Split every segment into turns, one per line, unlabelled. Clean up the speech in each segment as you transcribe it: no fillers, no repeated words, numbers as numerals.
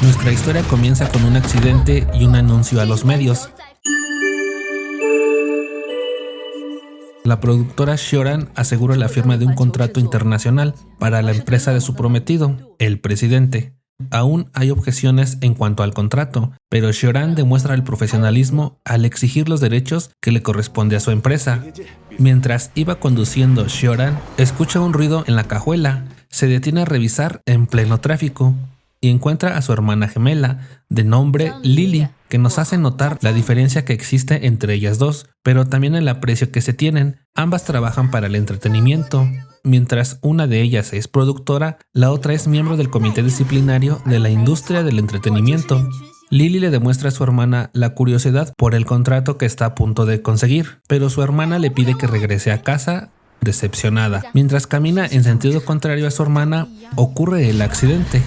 Nuestra historia comienza con un accidente y un anuncio a los medios. La productora Shoran asegura la firma de un contrato internacional para la empresa de su prometido, el presidente. Aún hay objeciones en cuanto al contrato, pero Shoran demuestra el profesionalismo al exigir los derechos que le corresponde a su empresa. Mientras iba conduciendo, Shoran escucha un ruido en la cajuela, se detiene a revisar en pleno tráfico y encuentra a su hermana gemela, de nombre Lily, que nos hace notar la diferencia que existe entre ellas dos, pero también el aprecio que se tienen. Ambas trabajan para el entretenimiento. Mientras una de ellas es productora, la otra es miembro del comité disciplinario de la industria del entretenimiento. Lily le demuestra a su hermana la curiosidad por el contrato que está a punto de conseguir, pero su hermana le pide que regrese a casa decepcionada. Mientras camina en sentido contrario a su hermana, ocurre el accidente.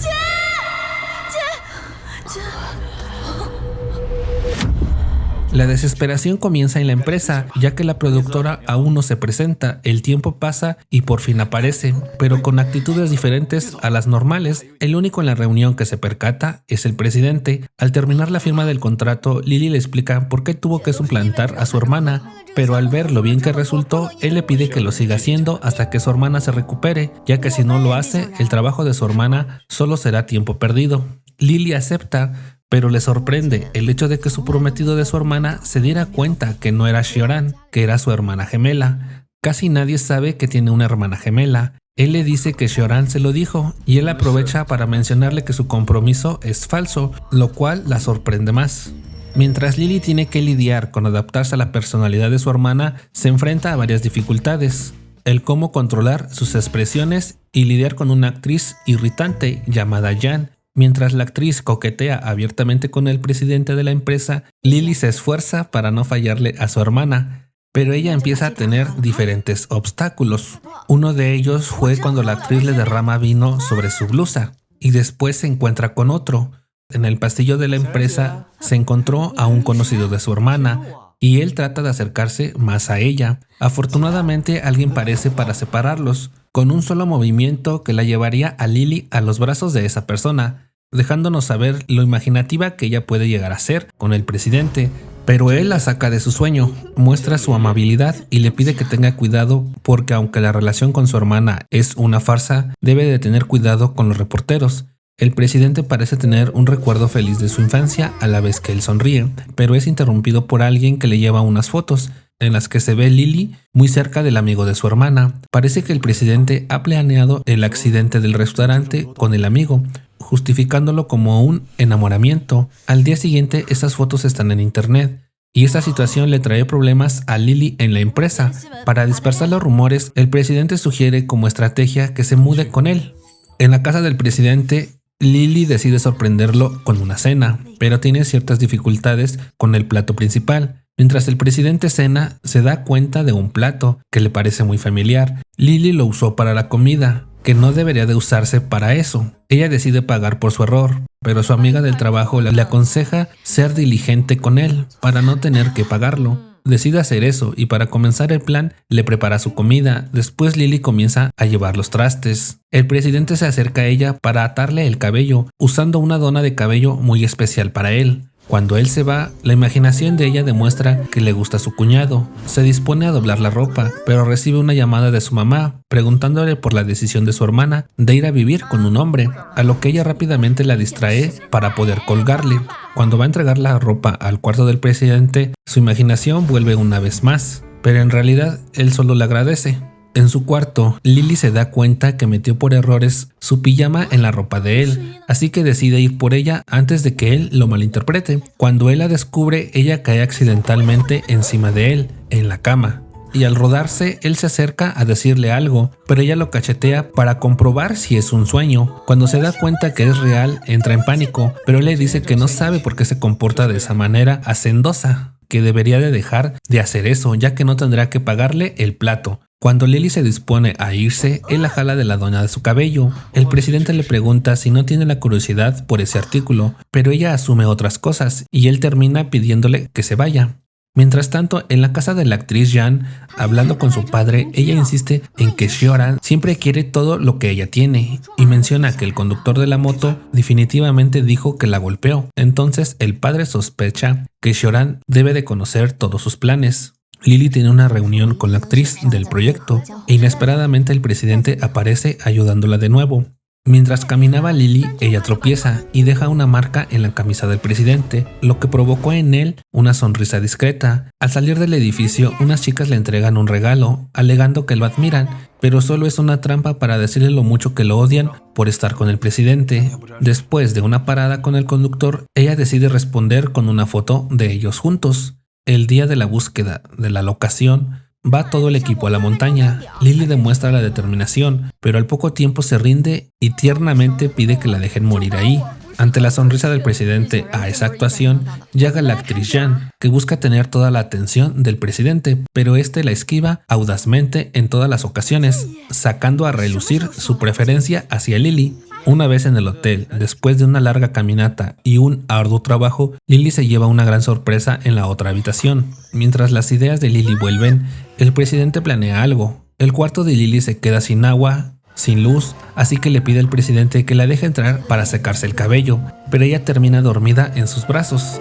La desesperación comienza en la empresa, ya que la productora aún no se presenta. El tiempo pasa y por fin aparece, pero con actitudes diferentes a las normales. El único en la reunión que se percata es el presidente. Al terminar la firma del contrato, Lily le explica por qué tuvo que suplantar a su hermana, pero al ver lo bien que resultó, él le pide que lo siga haciendo hasta que su hermana se recupere, ya que si no lo hace, el trabajo de su hermana solo será tiempo perdido. Lily acepta, pero le sorprende el hecho de que su prometido de su hermana se diera cuenta que no era Shoran, que era su hermana gemela. Casi nadie sabe que tiene una hermana gemela. Él le dice que Shoran se lo dijo y él aprovecha para mencionarle que su compromiso es falso, lo cual la sorprende más. Mientras Lily tiene que lidiar con adaptarse a la personalidad de su hermana, se enfrenta a varias dificultades. El cómo controlar sus expresiones y lidiar con una actriz irritante llamada Jan. Mientras la actriz coquetea abiertamente con el presidente de la empresa, Lily se esfuerza para no fallarle a su hermana, pero ella empieza a tener diferentes obstáculos. Uno de ellos fue cuando la actriz le derrama vino sobre su blusa y después se encuentra con otro. En el pasillo de la empresa se encontró a un conocido de su hermana y él trata de acercarse más a ella. Afortunadamente alguien aparece para separarlos, con un solo movimiento que la llevaría a Lily a los brazos de esa persona, dejándonos saber lo imaginativa que ella puede llegar a ser con el presidente. Pero él la saca de su sueño, muestra su amabilidad y le pide que tenga cuidado porque aunque la relación con su hermana es una farsa, debe de tener cuidado con los reporteros. El presidente parece tener un recuerdo feliz de su infancia a la vez que él sonríe, pero es interrumpido por alguien que le lleva unas fotos en las que se ve Lily muy cerca del amigo de su hermana. Parece que el presidente ha planeado el accidente del restaurante con el amigo, justificándolo como un enamoramiento. Al día siguiente esas fotos están en internet y esta situación le trae problemas a Lily en la empresa. Para dispersar los rumores, el presidente sugiere como estrategia que se mude con él. En la casa del presidente, Lily decide sorprenderlo con una cena, pero tiene ciertas dificultades con el plato principal. Mientras el presidente cena, se da cuenta de un plato que le parece muy familiar. Lily lo usó para la comida, que no debería de usarse para eso. Ella decide pagar por su error, pero su amiga del trabajo le aconseja ser diligente con él para no tener que pagarlo. Decide hacer eso y para comenzar el plan le prepara su comida. Después Lily comienza a llevar los trastes. El presidente se acerca a ella para atarle el cabello usando una dona de cabello muy especial para él. Cuando él se va, la imaginación de ella demuestra que le gusta a su cuñado. Se dispone a doblar la ropa, pero recibe una llamada de su mamá, preguntándole por la decisión de su hermana de ir a vivir con un hombre, a lo que ella rápidamente la distrae para poder colgarle. Cuando va a entregar la ropa al cuarto del presidente, su imaginación vuelve una vez más, pero en realidad él solo le agradece. En su cuarto, Lily se da cuenta que metió por errores su pijama en la ropa de él, así que decide ir por ella antes de que él lo malinterprete. Cuando él la descubre, ella cae accidentalmente encima de él, en la cama. Y al rodarse, él se acerca a decirle algo, pero ella lo cachetea para comprobar si es un sueño. Cuando se da cuenta que es real, entra en pánico, pero él le dice que no sabe por qué se comporta de esa manera hacendosa, que debería de dejar de hacer eso, ya que no tendrá que pagarle el plato. Cuando Lily se dispone a irse, él la jala de la dona de su cabello. El presidente le pregunta si no tiene la curiosidad por ese artículo, pero ella asume otras cosas y él termina pidiéndole que se vaya. Mientras tanto, en la casa de la actriz Jan, hablando con su padre, ella insiste en que Sioran siempre quiere todo lo que ella tiene y menciona que el conductor de la moto definitivamente dijo que la golpeó. Entonces el padre sospecha que Sioran debe de conocer todos sus planes. Lily tiene una reunión con la actriz del proyecto e inesperadamente el presidente aparece ayudándola de nuevo. Mientras caminaba Lily, ella tropieza y deja una marca en la camisa del presidente, lo que provocó en él una sonrisa discreta. Al salir del edificio, unas chicas le entregan un regalo, alegando que lo admiran, pero solo es una trampa para decirle lo mucho que lo odian por estar con el presidente. Después de una parada con el conductor, ella decide responder con una foto de ellos juntos. El día de la búsqueda de la locación, va todo el equipo a la montaña. Lily demuestra la determinación, pero al poco tiempo se rinde y tiernamente pide que la dejen morir ahí. Ante la sonrisa del presidente a esa actuación, llega la actriz Jan, que busca tener toda la atención del presidente, pero este la esquiva audazmente en todas las ocasiones, sacando a relucir su preferencia hacia Lily. Una vez en el hotel, después de una larga caminata y un arduo trabajo, Lily se lleva una gran sorpresa en la otra habitación. Mientras las ideas de Lily vuelven, el presidente planea algo. El cuarto de Lily se queda sin agua, sin luz, así que le pide al presidente que la deje entrar para secarse el cabello, pero ella termina dormida en sus brazos.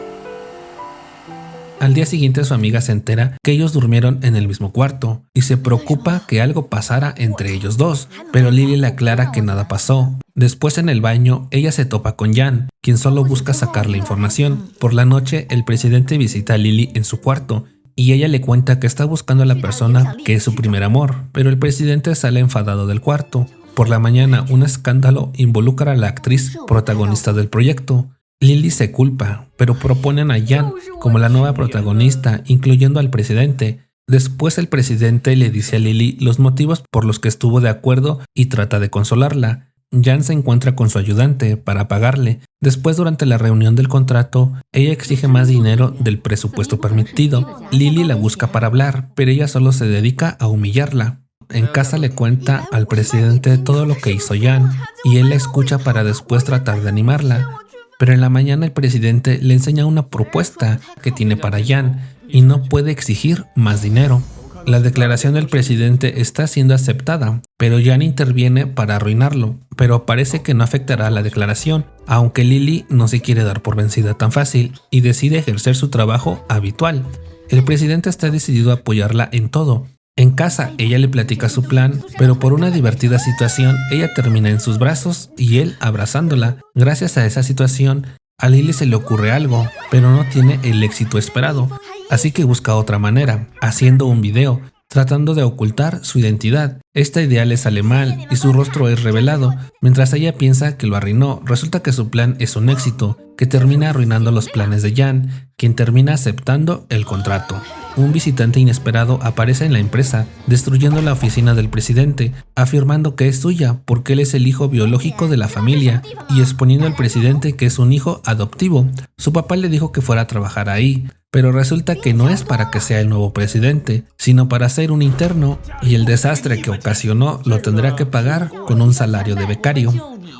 Al día siguiente su amiga se entera que ellos durmieron en el mismo cuarto y se preocupa que algo pasara entre ellos dos, pero Lily le aclara que nada pasó. Después en el baño ella se topa con Jan, quien solo busca sacarle información. Por la noche el presidente visita a Lily en su cuarto y ella le cuenta que está buscando a la persona que es su primer amor, pero el presidente sale enfadado del cuarto. Por la mañana un escándalo involucra a la actriz protagonista del proyecto. Lily se culpa, pero proponen a Jan como la nueva protagonista, incluyendo al presidente. Después el presidente le dice a Lily los motivos por los que estuvo de acuerdo y trata de consolarla. Jan se encuentra con su ayudante para pagarle. Después, durante la reunión del contrato, ella exige más dinero del presupuesto permitido. Lily la busca para hablar, pero ella solo se dedica a humillarla. En casa le cuenta al presidente todo lo que hizo Jan y él la escucha para después tratar de animarla. Pero en la mañana el presidente le enseña una propuesta que tiene para Jan y no puede exigir más dinero. La declaración del presidente está siendo aceptada, pero Jan interviene para arruinarlo, pero parece que no afectará la declaración, aunque Lily no se quiere dar por vencida tan fácil y decide ejercer su trabajo habitual. El presidente está decidido a apoyarla en todo. En casa, ella le platica su plan, pero por una divertida situación, ella termina en sus brazos y él abrazándola. Gracias a esa situación, a Lily se le ocurre algo, pero no tiene el éxito esperado, así que busca otra manera, haciendo un video, tratando de ocultar su identidad. Esta idea le sale mal y su rostro es revelado. Mientras ella piensa que lo arruinó, resulta que su plan es un éxito, que termina arruinando los planes de Jan, quien termina aceptando el contrato. Un visitante inesperado aparece en la empresa, destruyendo la oficina del presidente, afirmando que es suya porque él es el hijo biológico de la familia y exponiendo al presidente que es un hijo adoptivo. Su papá le dijo que fuera a trabajar ahí, pero resulta que no es para que sea el nuevo presidente, sino para ser un interno, y el desastre que ocasionó lo tendrá que pagar con un salario de becario.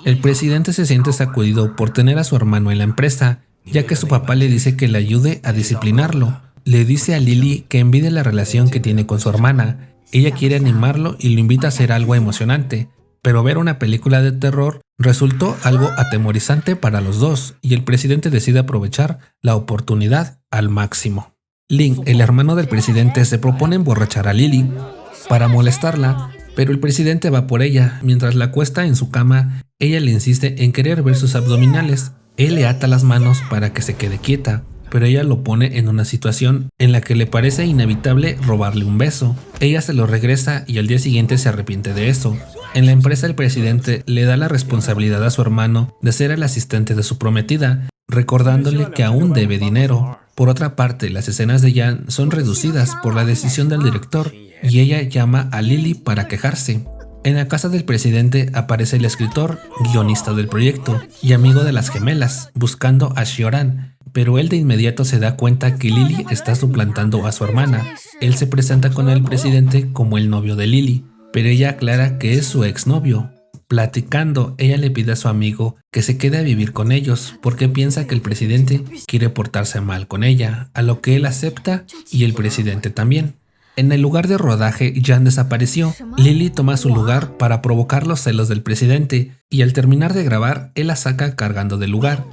El presidente se siente sacudido por tener a su hermano en la empresa, ya que su papá le dice que le ayude a disciplinarlo. Le dice a Lily que envidia la relación que tiene con su hermana. Ella quiere animarlo y lo invita a hacer algo emocionante, pero ver una película de terror resultó algo atemorizante para los dos y el presidente decide aprovechar la oportunidad al máximo. Link, el hermano del presidente, se propone emborrachar a Lily para molestarla, pero el presidente va por ella. Mientras la acuesta en su cama, ella le insiste en querer ver sus abdominales. Él le ata las manos para que se quede quieta, pero ella lo pone en una situación en la que le parece inevitable robarle un beso. Ella se lo regresa y al día siguiente se arrepiente de eso. En la empresa el presidente le da la responsabilidad a su hermano de ser el asistente de su prometida, recordándole que aún debe dinero. Por otra parte, las escenas de Jan son reducidas por la decisión del director y ella llama a Lily para quejarse. En la casa del presidente aparece el escritor, guionista del proyecto y amigo de las gemelas, buscando a Sioran. Pero él de inmediato se da cuenta que Lily está suplantando a su hermana. Él se presenta con el presidente como el novio de Lily, pero ella aclara que es su exnovio. Platicando, ella le pide a su amigo que se quede a vivir con ellos porque piensa que el presidente quiere portarse mal con ella, a lo que él acepta y el presidente también. En el lugar de rodaje, Jan desapareció. Lily toma su lugar para provocar los celos del presidente y al terminar de grabar, él la saca cargando del lugar.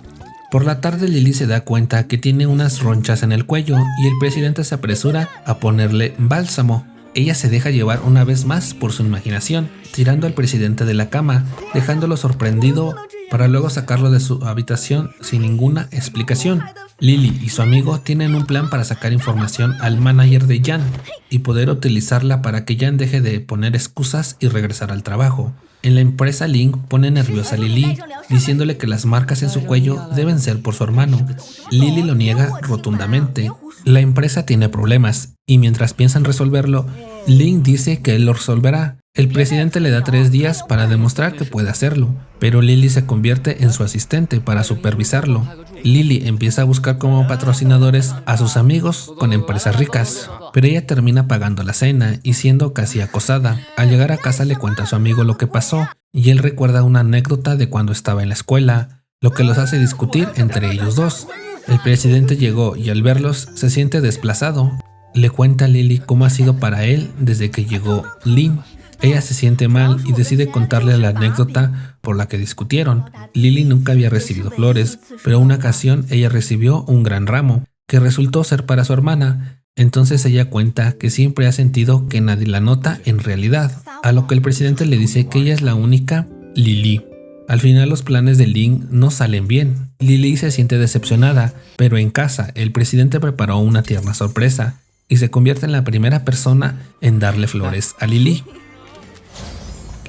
Por la tarde, Lily se da cuenta que tiene unas ronchas en el cuello y el presidente se apresura a ponerle bálsamo. Ella se deja llevar una vez más por su imaginación, tirando al presidente de la cama, dejándolo sorprendido para luego sacarlo de su habitación sin ninguna explicación. Lily y su amigo tienen un plan para sacar información al manager de Jan y poder utilizarla para que Jan deje de poner excusas y regresar al trabajo. En la empresa, Link pone nerviosa a Lily, diciéndole que las marcas en su cuello deben ser por su hermano. Lily lo niega rotundamente. La empresa tiene problemas y mientras piensan resolverlo, Link dice que él lo resolverá. El presidente le da 3 días para demostrar que puede hacerlo, pero Lily se convierte en su asistente para supervisarlo. Lily empieza a buscar como patrocinadores a sus amigos con empresas ricas, pero ella termina pagando la cena y siendo casi acosada. Al llegar a casa le cuenta a su amigo lo que pasó y él recuerda una anécdota de cuando estaba en la escuela, lo que los hace discutir entre ellos dos. El presidente llegó y al verlos se siente desplazado. Le cuenta a Lily cómo ha sido para él desde que llegó Lynn. Ella se siente mal y decide contarle la anécdota por la que discutieron. Lily nunca había recibido flores, pero una ocasión ella recibió un gran ramo, que resultó ser para su hermana. Entonces ella cuenta que siempre ha sentido que nadie la nota en realidad, a lo que el presidente le dice que ella es la única Lily. Al final los planes de Lynn no salen bien. Lily se siente decepcionada, pero en casa el presidente preparó una tierna sorpresa y se convierte en la primera persona en darle flores a Lily.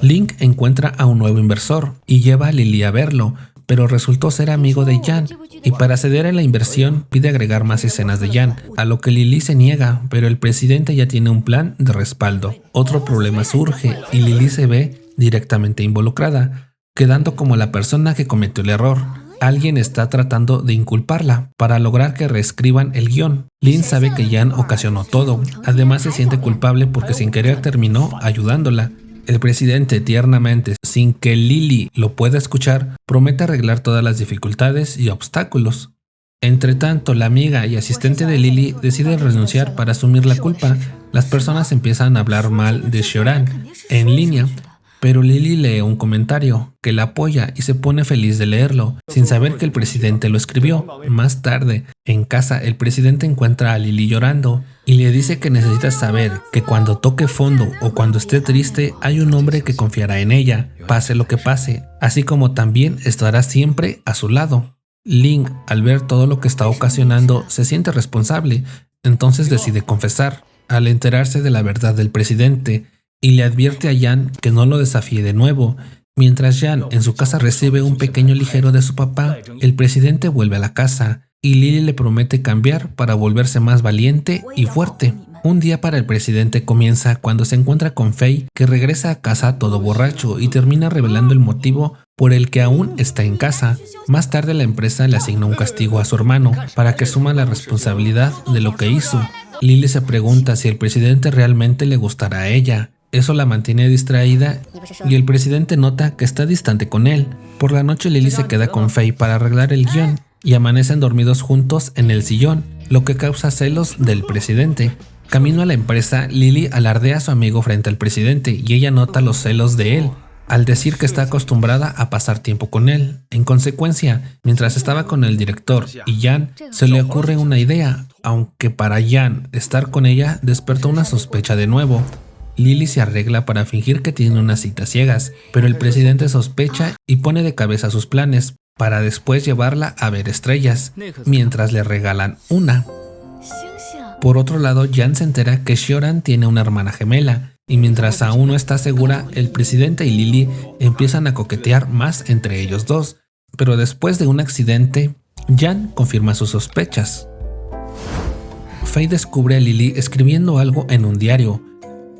Link encuentra a un nuevo inversor y lleva a Lily a verlo, pero resultó ser amigo de Jan, y para ceder a la inversión pide agregar más escenas de Jan, a lo que Lily se niega, pero el presidente ya tiene un plan de respaldo. Otro problema surge y Lily se ve directamente involucrada, quedando como la persona que cometió el error. Alguien está tratando de inculparla para lograr que reescriban el guión. Lynn sabe que Jan ocasionó todo, además se siente culpable porque sin querer terminó ayudándola. El presidente tiernamente, sin que Lily lo pueda escuchar, promete arreglar todas las dificultades y obstáculos. Entre tanto, la amiga y asistente de Lily decide renunciar para asumir la culpa. Las personas empiezan a hablar mal de Xiorán en línea, pero Lily lee un comentario que la apoya y se pone feliz de leerlo, sin saber que el presidente lo escribió. Más tarde, en casa, el presidente encuentra a Lily llorando y le dice que necesita saber que cuando toque fondo o cuando esté triste hay un hombre que confiará en ella, pase lo que pase, así como también estará siempre a su lado. Link, al ver todo lo que está ocasionando, se siente responsable, entonces decide confesar. Al enterarse de la verdad del presidente, y le advierte a Jan que no lo desafíe de nuevo. Mientras Jan en su casa recibe un pequeño ligero de su papá, el presidente vuelve a la casa y Lily le promete cambiar para volverse más valiente y fuerte. Un día para el presidente comienza cuando se encuentra con Faye, que regresa a casa todo borracho y termina revelando el motivo por el que aún está en casa. Más tarde la empresa le asigna un castigo a su hermano para que asuma la responsabilidad de lo que hizo. Lily se pregunta si el presidente realmente le gustará a ella. Eso la mantiene distraída y el presidente nota que está distante con él. Por la noche Lily se queda con Faye para arreglar el guión y amanecen dormidos juntos en el sillón, lo que causa celos del presidente. Camino a la empresa, Lily alardea a su amigo frente al presidente y ella nota los celos de él, al decir que está acostumbrada a pasar tiempo con él. En consecuencia, mientras estaba con el director y Jan, se le ocurre una idea, aunque para Jan estar con ella despertó una sospecha de nuevo. Lily se arregla para fingir que tiene unas citas ciegas, pero el presidente sospecha y pone de cabeza sus planes para después llevarla a ver estrellas, mientras le regalan una. Por otro lado, Jan se entera que Xiorán tiene una hermana gemela, y mientras aún no está segura, el presidente y Lily empiezan a coquetear más entre ellos dos, pero después de un accidente, Jan confirma sus sospechas. Faye descubre a Lily escribiendo algo en un diario.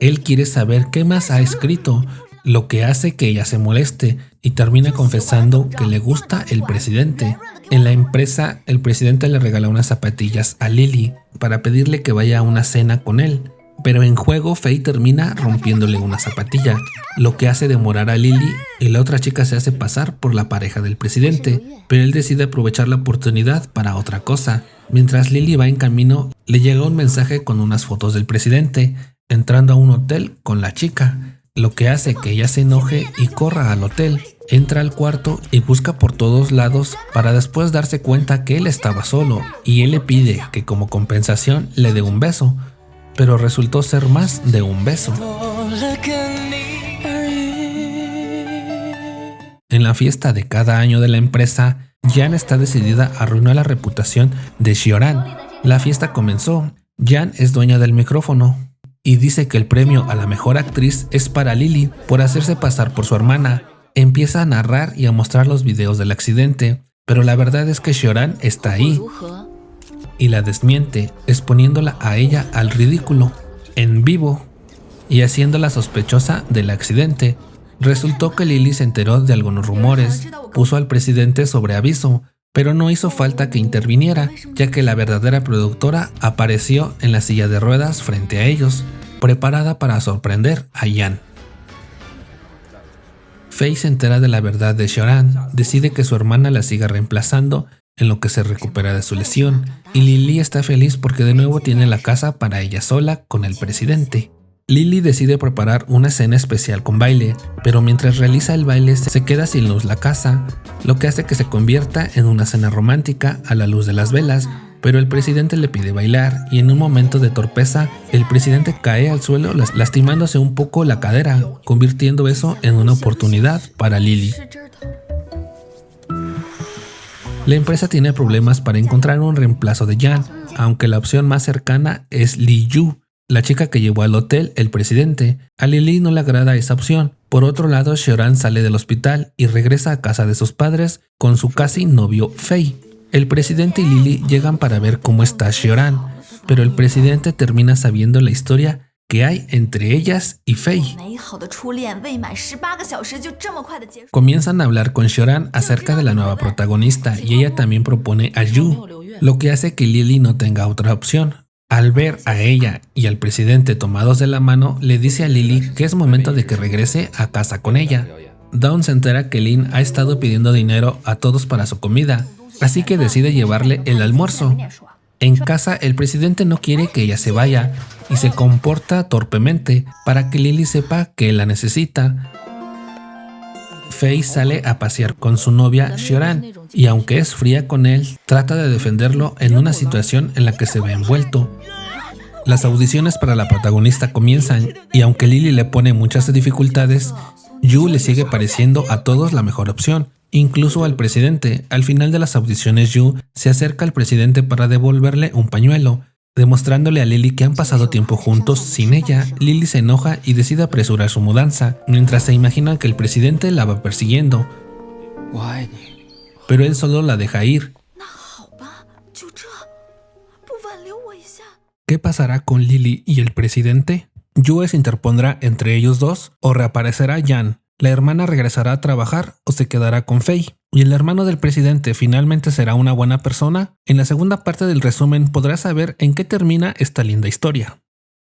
Él quiere saber qué más ha escrito, lo que hace que ella se moleste y termina confesando que le gusta el presidente. En la empresa, el presidente le regala unas zapatillas a Lily para pedirle que vaya a una cena con él. Pero en juego, Faye termina rompiéndole una zapatilla, lo que hace demorar a Lily y la otra chica se hace pasar por la pareja del presidente, pero él decide aprovechar la oportunidad para otra cosa. Mientras Lily va en camino, le llega un mensaje con unas fotos del presidente, entrando a un hotel con la chica, lo que hace que ella se enoje y corra al hotel. Entra al cuarto y busca por todos lados para después darse cuenta que él estaba solo y él le pide que como compensación le dé un beso, pero resultó ser más de un beso. En la fiesta de cada año de la empresa, Jan está decidida a arruinar la reputación de Xiorán. La fiesta comenzó. Jan es dueña del micrófono y dice que el premio a la mejor actriz es para Lily por hacerse pasar por su hermana. Empieza a narrar y a mostrar los videos del accidente, pero la verdad es que Xiorán está ahí y la desmiente, exponiéndola a ella al ridículo, en vivo, y haciéndola sospechosa del accidente. Resultó que Lily se enteró de algunos rumores, puso al presidente sobre aviso, pero no hizo falta que interviniera, ya que la verdadera productora apareció en la silla de ruedas frente a ellos, preparada para sorprender a Jan. Faye se entera de la verdad de Xiorán, decide que su hermana la siga reemplazando en lo que se recupera de su lesión, y Lily está feliz porque de nuevo tiene la casa para ella sola con el presidente. Lily decide preparar una cena especial con baile, pero mientras realiza el baile se queda sin luz la casa, lo que hace que se convierta en una cena romántica a la luz de las velas, pero el presidente le pide bailar y en un momento de torpeza el presidente cae al suelo lastimándose un poco la cadera, convirtiendo eso en una oportunidad para Lily. La empresa tiene problemas para encontrar un reemplazo de Jan, aunque la opción más cercana es Li Yu, la chica que llevó al hotel el presidente. A Lily no le agrada esa opción. Por otro lado, Xiorán sale del hospital y regresa a casa de sus padres con su casi novio Faye. El presidente y Lily llegan para ver cómo está Xiorán, pero el presidente termina sabiendo la historia que hay entre ellas y Faye. Comienzan a hablar con Xiorán acerca de la nueva protagonista y ella también propone a Yu, lo que hace que Lily no tenga otra opción. Al ver a ella y al presidente tomados de la mano, le dice a Lily que es momento de que regrese a casa con ella. Dawn se entera que Lin ha estado pidiendo dinero a todos para su comida, así que decide llevarle el almuerzo. En casa, el presidente no quiere que ella se vaya y se comporta torpemente para que Lily sepa que la necesita. Faye sale a pasear con su novia Xiorán y aunque es fría con él, trata de defenderlo en una situación en la que se ve envuelto. Las audiciones para la protagonista comienzan y aunque Lily le pone muchas dificultades, Yu le sigue pareciendo a todos la mejor opción, incluso al presidente. Al final de las audiciones, Yu se acerca al presidente para devolverle un pañuelo, demostrándole a Lily que han pasado tiempo juntos sin ella. Lily se enoja y decide apresurar su mudanza, mientras se imagina que el presidente la va persiguiendo. Pero él solo la deja ir. ¿Qué pasará con Lily y el presidente? Yu se interpondrá entre ellos dos o reaparecerá Jan. La hermana regresará a trabajar o se quedará con Faye. ¿Y el hermano del presidente finalmente será una buena persona? En la segunda parte del resumen podrás saber en qué termina esta linda historia.